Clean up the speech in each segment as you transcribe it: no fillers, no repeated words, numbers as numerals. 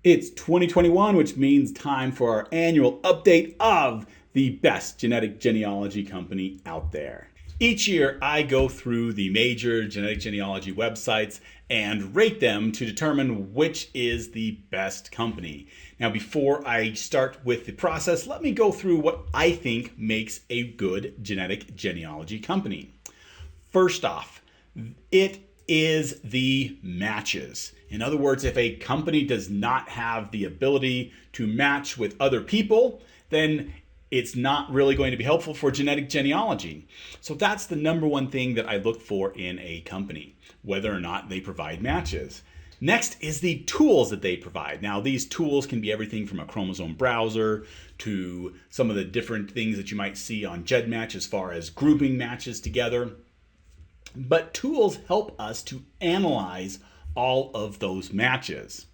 It's 2021, which means time for our annual update of the best genetic genealogy company out there. Each year, I go through the major genetic genealogy websites and rate them to determine which is the best company. Now, before I start with the process, let me go through what I think makes a good genetic genealogy company. First off, it is the matches. In other words, if a company does not have the ability to match with other people, then it's not really going to be helpful for genetic genealogy. So that's the number one thing that I look for in a company, whether or not they provide matches. Next is the tools that they provide. Now, these tools can be everything from a chromosome browser to some of the different things that you might see on GEDmatch as far as grouping matches together. But tools help us to analyze all of those matches.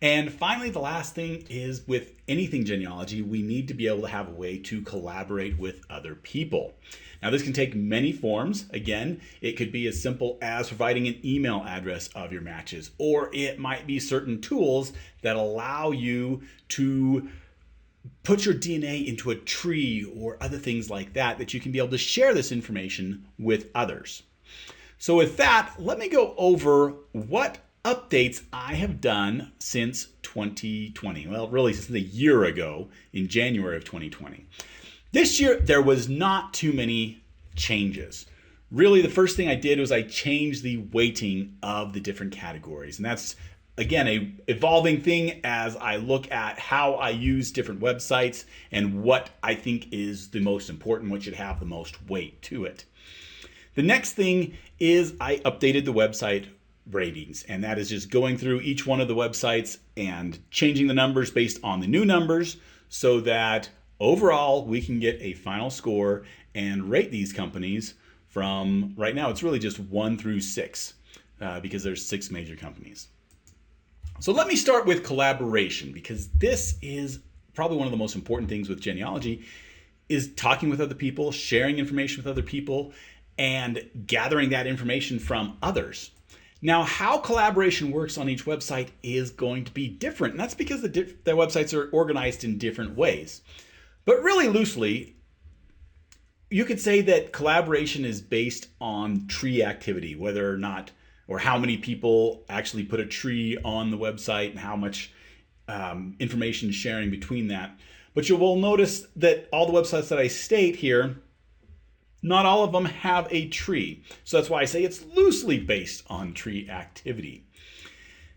And finally, the last thing is with anything genealogy, we need to be able to have a way to collaborate with other people. Now, this can take many forms. Again, it could be as simple as providing an email address of your matches, or it might be certain tools that allow you to put your DNA into a tree or other things like that you can be able to share this information with others. So with that, let me go over what updates I have done since 2020. Well, really since a year ago in January of 2020. This year, there was not too many changes. Really, the first thing I did was I changed the weighting of the different categories. And that's, again, a evolving thing as I look at how I use different websites and what I think is the most important, what should have the most weight to it. The next thing is I updated the website ratings, and that is just going through each one of the websites and changing the numbers based on the new numbers so that overall we can get a final score and rate these companies from, right now it's really just 1 through 6 because there's 6 major companies. So let me start with collaboration, because this is probably one of the most important things with genealogy, is talking with other people, sharing information with other people, and gathering that information from others. Now, how collaboration works on each website is going to be different, and that's because their websites are organized in different ways. But really loosely, you could say that collaboration is based on tree activity, whether or not, or how many people actually put a tree on the website and how much information sharing between that. But you will notice that all the websites that I state here, not all of them have a tree. So that's why I say it's loosely based on tree activity.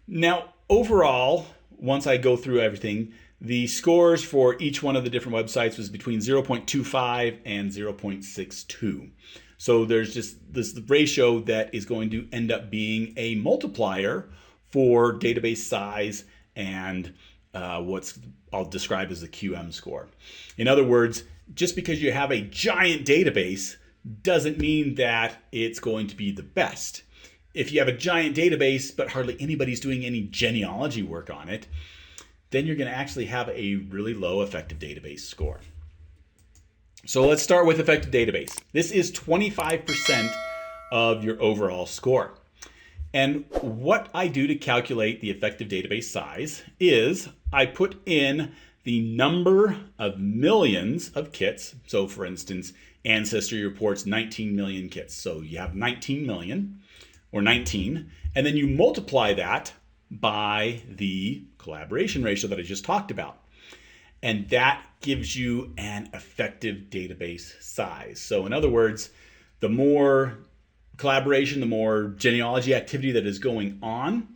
Now, overall, once I go through everything, the scores for each one of the different websites was between 0.25 and 0.62. So there's just this ratio that is going to end up being a multiplier for database size and what's I'll describe as the QM score. In other words, just because you have a giant database doesn't mean that it's going to be the best. If you have a giant database but hardly anybody's doing any genealogy work on it, then you're going to actually have a really low effective database score. So let's start with effective database. This is 25% of your overall score. And what I do to calculate the effective database size is I put in the number of millions of kits. So for instance, Ancestry reports 19 million kits. So you have 19 million or 19, and then you multiply that by the collaboration ratio that I just talked about. And that gives you an effective database size. So in other words, the more collaboration, the more genealogy activity that is going on,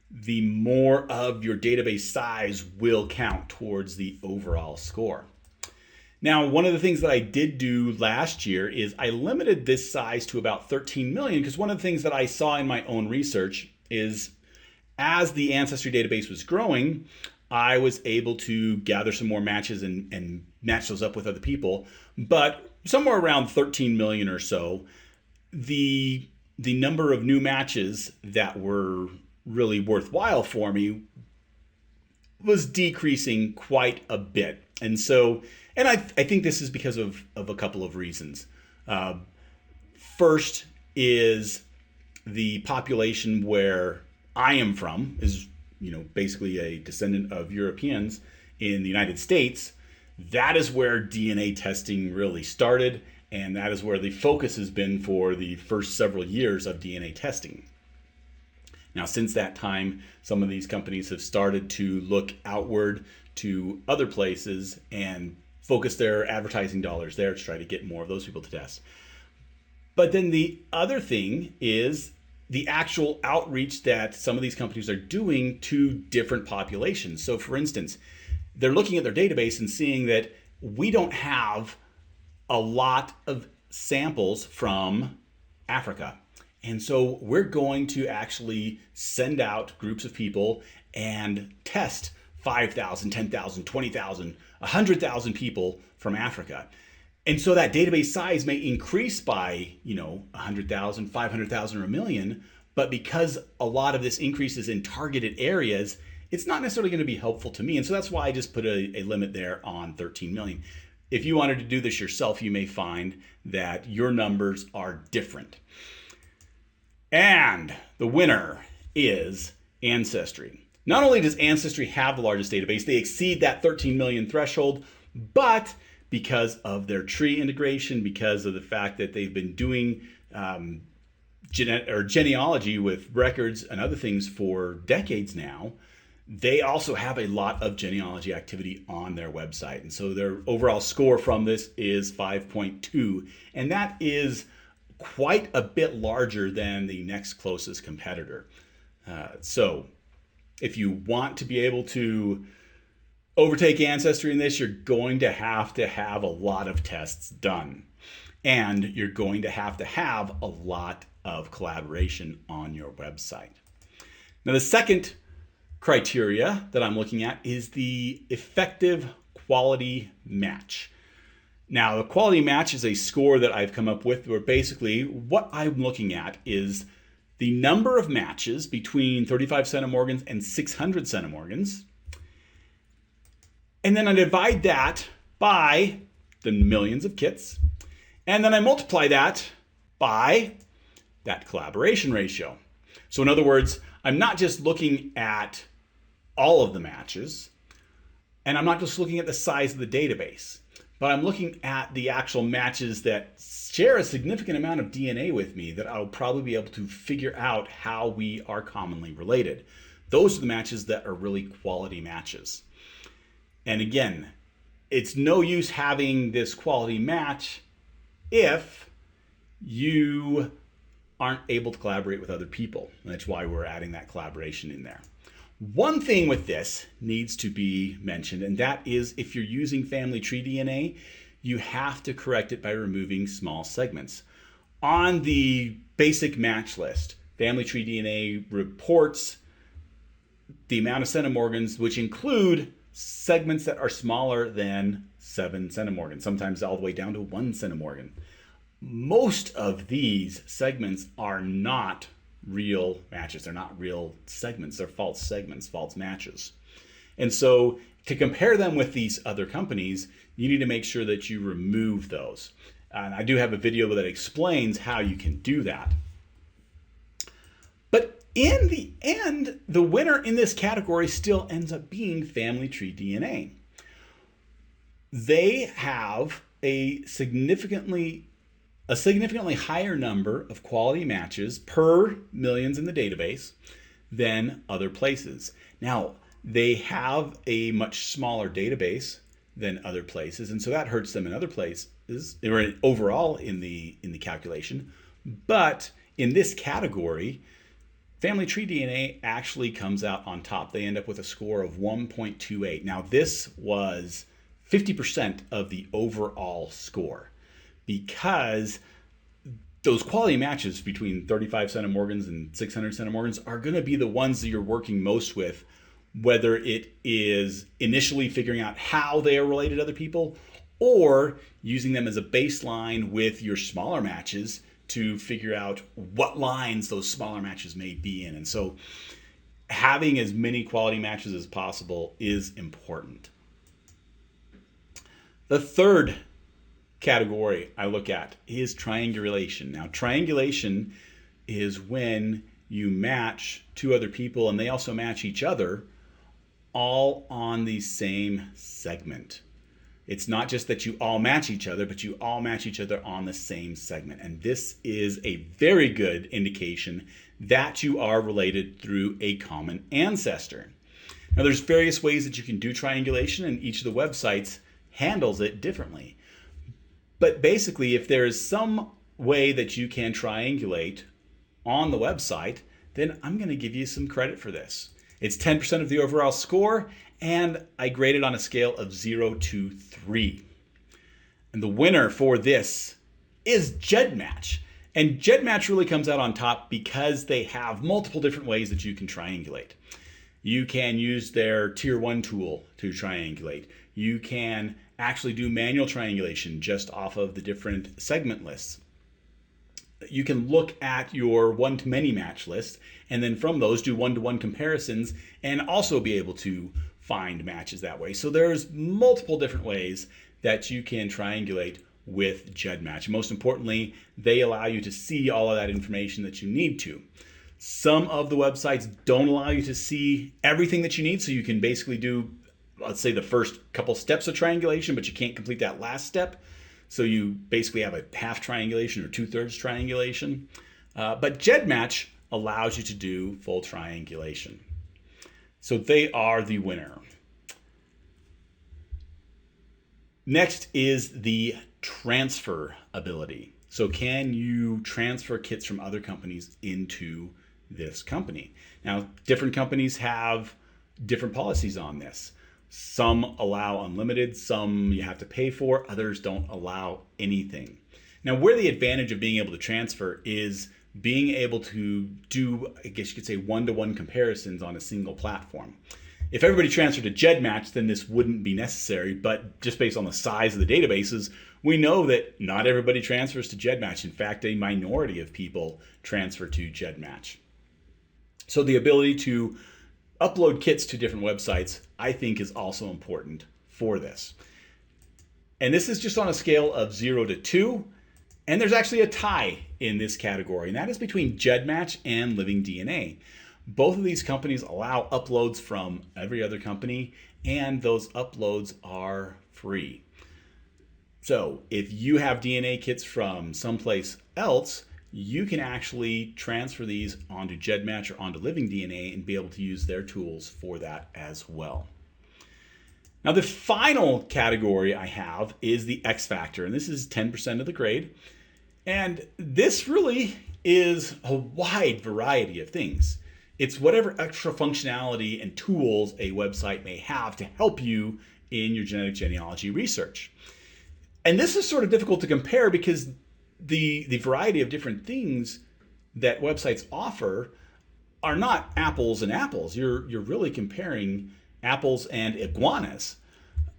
the more of your database size will count towards the overall score. Now, one of the things that I did do last year is I limited this size to about 13 million, because one of the things that I saw in my own research is as the Ancestry database was growing, I was able to gather some more matches and match those up with other people. But somewhere around 13 million or so, the number of new matches that were really worthwhile for me was decreasing quite a bit. And so, and I think this is because of a couple of reasons. First is the population where I am from is basically a descendant of Europeans in the United States, that is where DNA testing really started, and that is where the focus has been for the first several years of DNA testing. Now, since that time, some of these companies have started to look outward to other places and focus their advertising dollars there to try to get more of those people to test. But then the other thing is the actual outreach that some of these companies are doing to different populations. So for instance, they're looking at their database and seeing that we don't have a lot of samples from Africa. And so we're going to actually send out groups of people and test 5,000, 10,000, 20,000, 100,000 people from Africa. And so that database size may increase by, 100,000, 500,000, or a million, but because a lot of this increases in targeted areas, it's not necessarily going to be helpful to me. And so that's why I just put a limit there on 13 million. If you wanted to do this yourself, you may find that your numbers are different. And the winner is Ancestry. Not only does Ancestry have the largest database, they exceed that 13 million threshold, but because of their tree integration, because of the fact that they've been doing genealogy with records and other things for decades now, they also have a lot of genealogy activity on their website. And so their overall score from this is 5.2, and that is quite a bit larger than the next closest competitor. So if you want to be able to overtake Ancestry in this, you're going to have a lot of tests done. And you're going to have a lot of collaboration on your website. Now, the second criteria that I'm looking at is the effective quality match. Now, the quality match is a score that I've come up with where basically what I'm looking at is the number of matches between 35 centimorgans and 600 centimorgans. And then I divide that by the millions of kits. And then I multiply that by that collaboration ratio. So in other words, I'm not just looking at all of the matches, and I'm not just looking at the size of the database, but I'm looking at the actual matches that share a significant amount of DNA with me that I'll probably be able to figure out how we are commonly related. Those are the matches that are really quality matches. And again, it's no use having this quality match if you aren't able to collaborate with other people. And that's why we're adding that collaboration in there. One thing with this needs to be mentioned, and that is if you're using family tree DNA, you have to correct it by removing small segments. On the basic match list, family tree DNA reports the amount of centimorgans, which include segments that are smaller than 7 centimorgans, sometimes all the way down to 1 centimorgan. Most of these segments are not real matches. They're not real segments. They're false segments, false matches. And so to compare them with these other companies, you need to make sure that you remove those. And I do have a video that explains how you can do that. But in the end, the winner in this category still ends up being family tree DNA. They have a significantly higher number of quality matches per millions in the database than other places. Now, they have a much smaller database than other places, and so that hurts them in other places, or overall in the calculation. But in this category, family tree DNA actually comes out on top. They end up with a score of 1.28. Now, this was 50% of the overall score, because those quality matches between 35 centimorgans and 600 centimorgans are going to be the ones that you're working most with, whether it is initially figuring out how they are related to other people or using them as a baseline with your smaller matches to figure out what lines those smaller matches may be in. And so having as many quality matches as possible is important. The third category I look at is triangulation. Now, triangulation is when you match two other people and they also match each other all on the same segment. It's not just that you all match each other, but you all match each other on the same segment. And this is a very good indication that you are related through a common ancestor. Now, there's various ways that you can do triangulation, and each of the websites handles it differently. But basically, if there is some way that you can triangulate on the website, then I'm going to give you some credit for this. It's 10% of the overall score, and I grade it on a scale of 0 to 3. And the winner for this is GEDmatch. And GEDmatch really comes out on top because they have multiple different ways that you can triangulate. You can use their Tier 1 tool to triangulate. You can actually do manual triangulation just off of the different segment lists. You can look at your one-to-many match list and then from those do one-to-one comparisons and also be able to find matches that way. So there's multiple different ways that you can triangulate with GEDmatch. Most importantly, they allow you to see all of that information that you need to. Some of the websites don't allow you to see everything that you need, so you can basically do, let's say, the first couple steps of triangulation, but you can't complete that last step. So you basically have a half triangulation or 2/3 triangulation. But GEDmatch allows you to do full triangulation. So they are the winner. Next is the transfer ability. So can you transfer kits from other companies into this company? Now, different companies have different policies on this. Some allow unlimited, some you have to pay for, others don't allow anything. Now, where the advantage of being able to transfer is being able to do, I guess you could say, one-to-one comparisons on a single platform. If everybody transferred to GEDmatch, then this wouldn't be necessary, but just based on the size of the databases, we know that not everybody transfers to GEDmatch. In fact, a minority of people transfer to GEDmatch. So the ability to upload kits to different websites, I think, is also important for this. And this is just on a scale of 0 to 2. And there's actually a tie in this category, and that is between GEDmatch and LivingDNA. Both of these companies allow uploads from every other company, and those uploads are free. So if you have DNA kits from someplace else, you can actually transfer these onto GEDmatch or onto LivingDNA and be able to use their tools for that as well. Now, the final category I have is the X factor, and this is 10% of the grade. And this really is a wide variety of things. It's whatever extra functionality and tools a website may have to help you in your genetic genealogy research. And this is sort of difficult to compare because the variety of different things that websites offer are not apples and apples. You're really comparing apples and iguanas.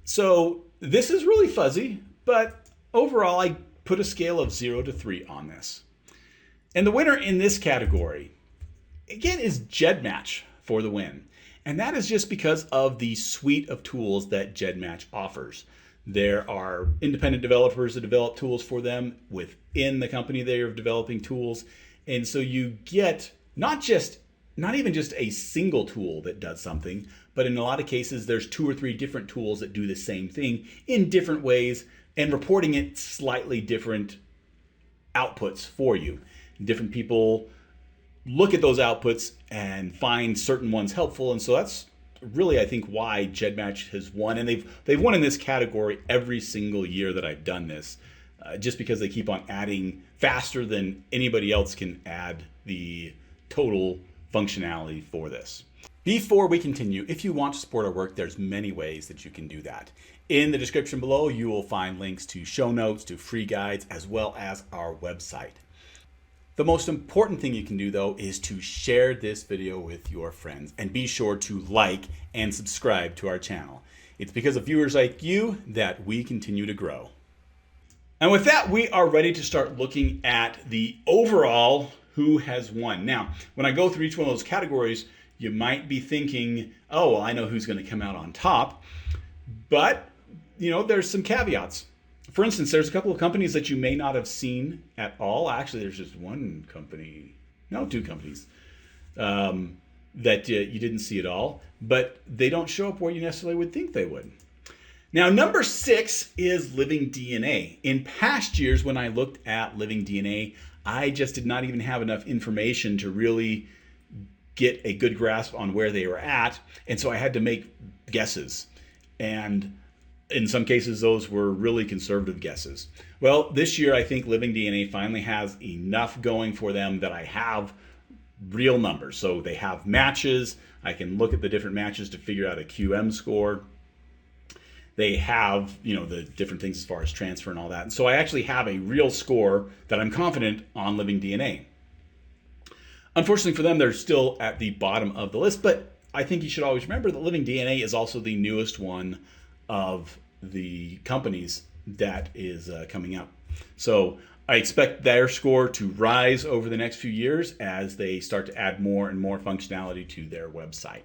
So this is really fuzzy, but overall I put a scale of 0 to 3 on this. And the winner in this category, again, is GEDmatch for the win. And that is just because of the suite of tools that GEDmatch offers. There are independent developers that develop tools for them. Within the company, they are developing tools. And so you get not even just a single tool that does something, but in a lot of cases, there's 2 or 3 different tools that do the same thing in different ways and reporting it slightly different outputs for you. Different people look at those outputs and find certain ones helpful. And so that's really, I think, why GEDmatch has won. And they've won in this category every single year that I've done this, just because they keep on adding faster than anybody else can add the total functionality for this. Before we continue, if you want to support our work, there's many ways that you can do that. In the description below, you will find links to show notes, to free guides, as well as our website. The most important thing you can do, though, is to share this video with your friends and be sure to like and subscribe to our channel. It's because of viewers like you that we continue to grow. And with that, we are ready to start looking at the overall who has won. Now, when I go through each one of those categories, you might be thinking, oh, well, I know who's going to come out on top. But, there's some caveats. For instance, there's a couple of companies that you may not have seen at all. Actually, there's just one company. No, 2 companies. that you didn't see at all, but they don't show up where you necessarily would think they would. Now, number 6 is living DNA. In past years, when I looked at living DNA, I just did not even have enough information to really get a good grasp on where they were at, and so I had to make guesses. And in some cases, those were really conservative guesses. Well, this year, I think living DNA finally has enough going for them that I have real numbers. So they have matches. I can look at the different matches to figure out a QM score. They have, the different things as far as transfer and all that. And so I actually have a real score that I'm confident on living DNA. Unfortunately for them, they're still at the bottom of the list, but I think you should always remember that living DNA is also the newest one of the companies that is coming up. So I expect their score to rise over the next few years as they start to add more and more functionality to their website.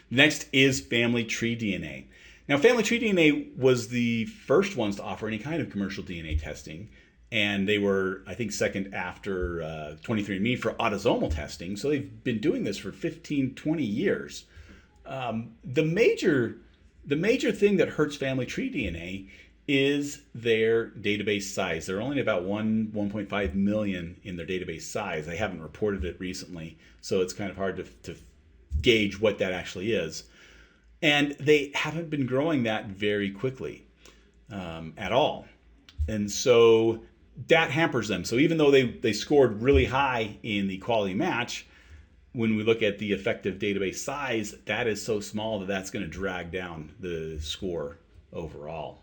Next is Family Tree DNA. Now, Family Tree DNA was the first ones to offer any kind of commercial DNA testing, and they were, I think, second after 23andMe for autosomal testing. So they've been doing this for 15, 20 years. The major thing that hurts Family Tree DNA is their database size. They're only about 1.5 million in their database size. They haven't reported it recently, so it's kind of hard to gauge what that actually is. And they haven't been growing that very quickly at all. And so that hampers them. So even though they scored really high in the quality match, when we look at the effective database size, that is so small that that's going to drag down the score overall.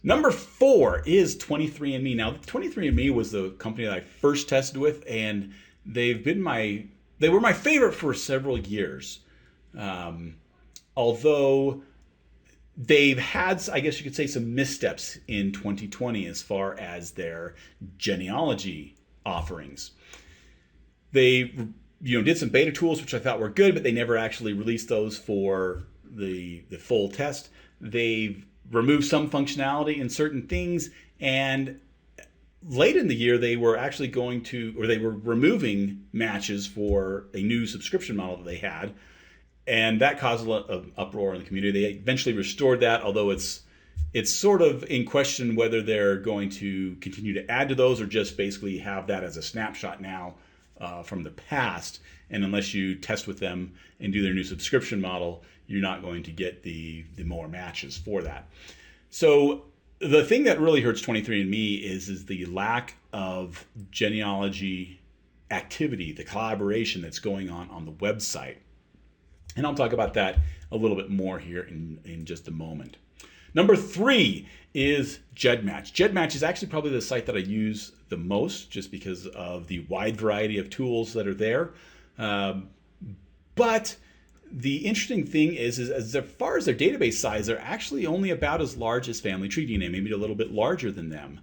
Number 4 is 23andMe. Now, 23andMe was the company that I first tested with, and they were my favorite for several years. Although they've had, I guess you could say, some missteps in 2020 as far as their genealogy offerings. They did some beta tools, which I thought were good, but they never actually released those for the full test. They've removed some functionality in certain things, and late in the year they were actually they were removing matches for a new subscription model that they had. And that caused a lot of uproar in the community. They eventually restored that, although it's sort of in question whether they're going to continue to add to those or just basically have that as a snapshot now from the past. And unless you test with them and do their new subscription model, you're not going to get the more matches for that. So the thing that really hurts 23andMe is the lack of genealogy activity, the collaboration that's going on the website. And I'll talk about that a little bit more here in just a moment. Number 3 is GEDmatch. GEDmatch is actually probably the site that I use the most just because of the wide variety of tools that are there. But the interesting thing is as far as their database size, they're actually only about as large as Family Tree DNA, maybe a little bit larger than them.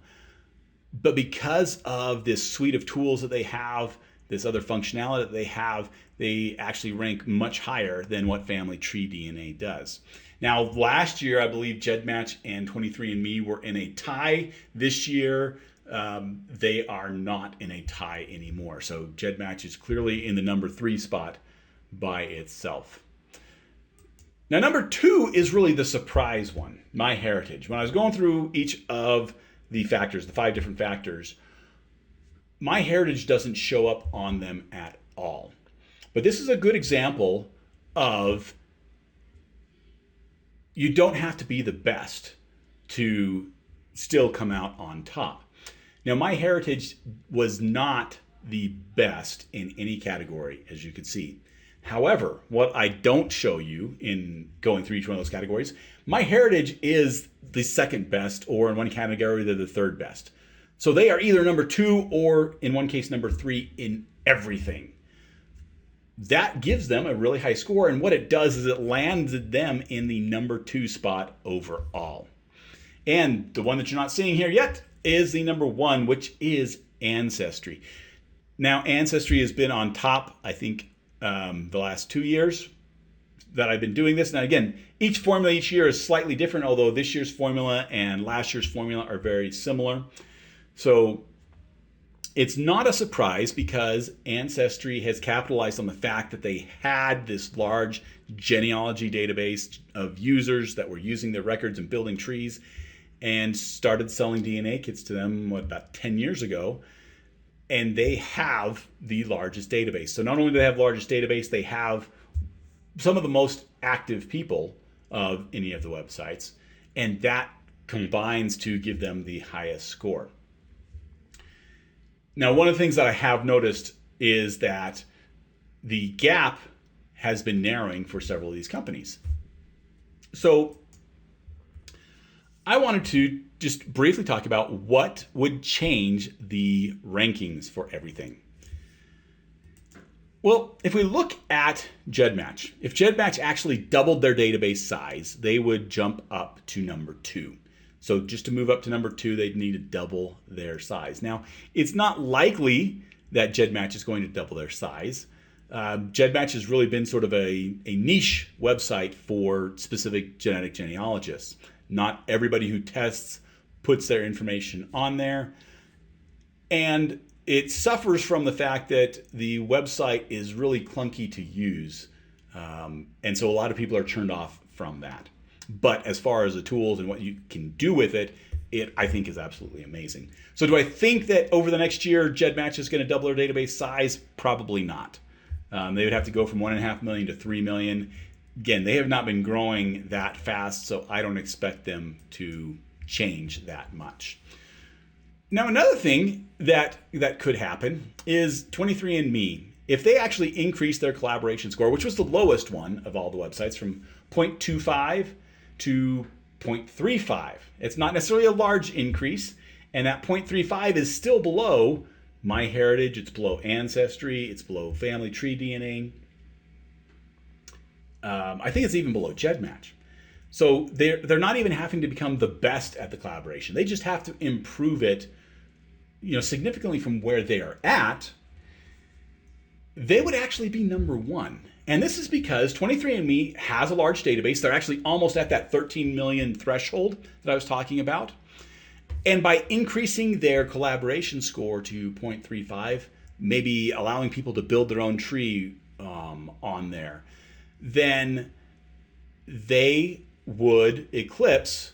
But because of this suite of tools that they have, this other functionality that they actually rank much higher than what Family Tree DNA does. Now, last year, I believe GEDmatch and 23andMe were in a tie. This year, they are not in a tie anymore. So GEDmatch is clearly in the number 3 spot by itself. Now, number 2 is really the surprise one, MyHeritage. When I was going through each of the factors, the 5 different factors, MyHeritage doesn't show up on them at all. But this is a good example of you don't have to be the best to still come out on top. Now, MyHeritage was not the best in any category, as you can see. However, what I don't show you in going through each one of those categories, MyHeritage is the second best, or in one category, they're the third best. So they are either number 2 or, in one case, number 3 in everything. That gives them a really high score, and what it does is it lands them in the number 2 spot overall. And the one that you're not seeing here yet is the number 1, which is Ancestry. Now, Ancestry has been on top, I think, the last 2 years that I've been doing this. Now, again, each formula each year is slightly different, although this year's formula and last year's formula are very similar. So It's not a surprise because Ancestry has capitalized on the fact that they had this large genealogy database of users that were using their records and building trees, and started selling DNA kits to them, about 10 years ago. And they have the largest database. So not only do they have the largest database, they have some of the most active people of any of the websites. And that combines to give them the highest score. Now, one of the things that I have noticed is that the gap has been narrowing for several of these companies. So I wanted to just briefly talk about what would change the rankings for everything. Well, if we look at GEDmatch, if GEDmatch actually doubled their database size, they would jump up to number 2. So just to move up to number 2, they'd need to double their size. Now, it's not likely that GEDmatch is going to double their size. GEDmatch has really been sort of a niche website for specific genetic genealogists. Not everybody who tests puts their information on there. And it suffers from the fact that the website is really clunky to use. And so a lot of people are turned off from that. But as far as the tools and what you can do with it, I think is absolutely amazing. So do I think that over the next year, GEDmatch is going to double their database size? Probably not. They would have to go from 1.5 million to 3 million. Again, they have not been growing that fast, so I don't expect them to change that much. Now, another thing that could happen is 23andMe. If they actually increase their collaboration score, which was the lowest one of all the websites, from 0.25 to 0.35. It's not necessarily a large increase, and that 0.35 is still below MyHeritage, it's below Ancestry, it's below Family Tree DNA. I think it's even below GEDmatch. So they're not even having to become the best at the collaboration. They just have to improve it, significantly from where they are at. They would actually be number 1. And this is because 23andMe has a large database. They're actually almost at that 13 million threshold that I was talking about. And by increasing their collaboration score to 0.35, maybe allowing people to build their own tree on there, then they would eclipse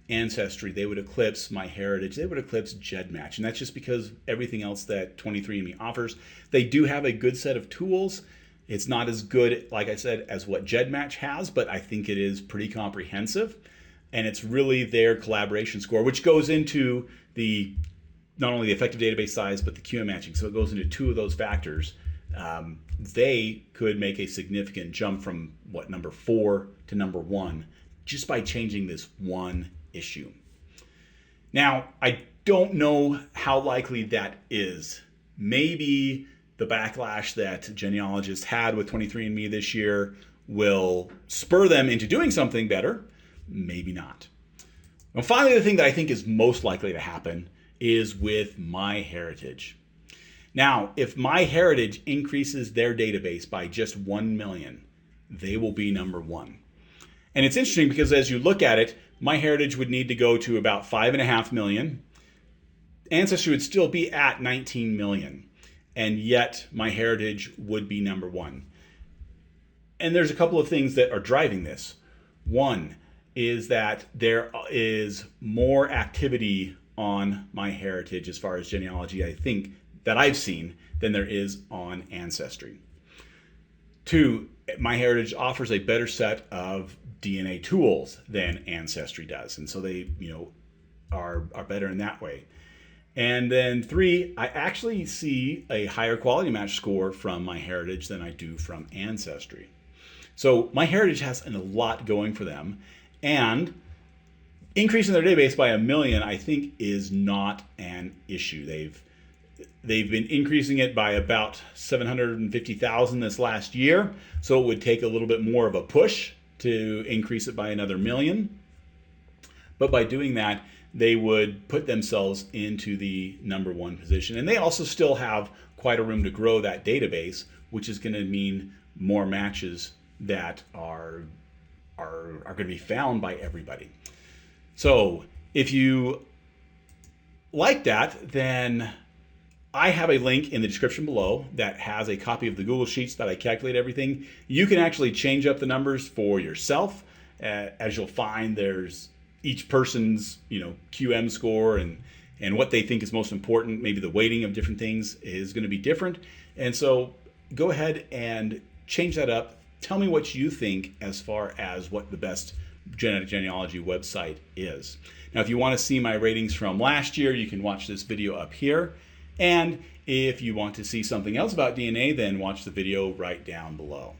Ancestry, they would eclipse MyHeritage, they would eclipse GEDmatch. And that's just because everything else that 23andMe offers. They do have a good set of tools. It's not as good, like I said, as what GEDmatch has, but I think it is pretty comprehensive. And it's really their collaboration score, which goes into not only the effective database size, but the QM matching. So it goes into 2 of those factors. They could make a significant jump from number 4 to number 1 just by changing this one issue. Now, I don't know how likely that is. Maybe the backlash that genealogists had with 23andMe this year will spur them into doing something better. Maybe not. Well, finally, the thing that I think is most likely to happen is with MyHeritage. Now, if MyHeritage increases their database by just 1 million, they will be number 1. And it's interesting because as you look at it, MyHeritage would need to go to about 5.5 million. Ancestry would still be at 19 million. And yet MyHeritage would be number 1. And there's a couple of things that are driving this. One is that there is more activity on MyHeritage as far as genealogy, I think, that I've seen than there is on Ancestry. 2, MyHeritage offers a better set of DNA tools than Ancestry does. And so they, are better in that way. And then 3, I actually see a higher quality match score from MyHeritage than I do from Ancestry. So MyHeritage has a lot going for them, and increasing their database by 1 million, I think, is not an issue. They've been increasing it by about 750,000 this last year, so it would take a little bit more of a push to increase it by another 1 million. But by doing that, they would put themselves into the number 1 position. And they also still have quite a room to grow that database, which is going to mean more matches that are going to be found by everybody. So if you like that, then I have a link in the description below that has a copy of the Google Sheets that I calculate everything. You can actually change up the numbers for yourself. As you'll find, there's each person's QM score and what they think is most important. Maybe the weighting of different things is going to be different. And so go ahead and change that up. Tell me what you think as far as what the best genetic genealogy website is. Now, if you want to see my ratings from last year, you can watch this video up here. And if you want to see something else about DNA, then watch the video right down below.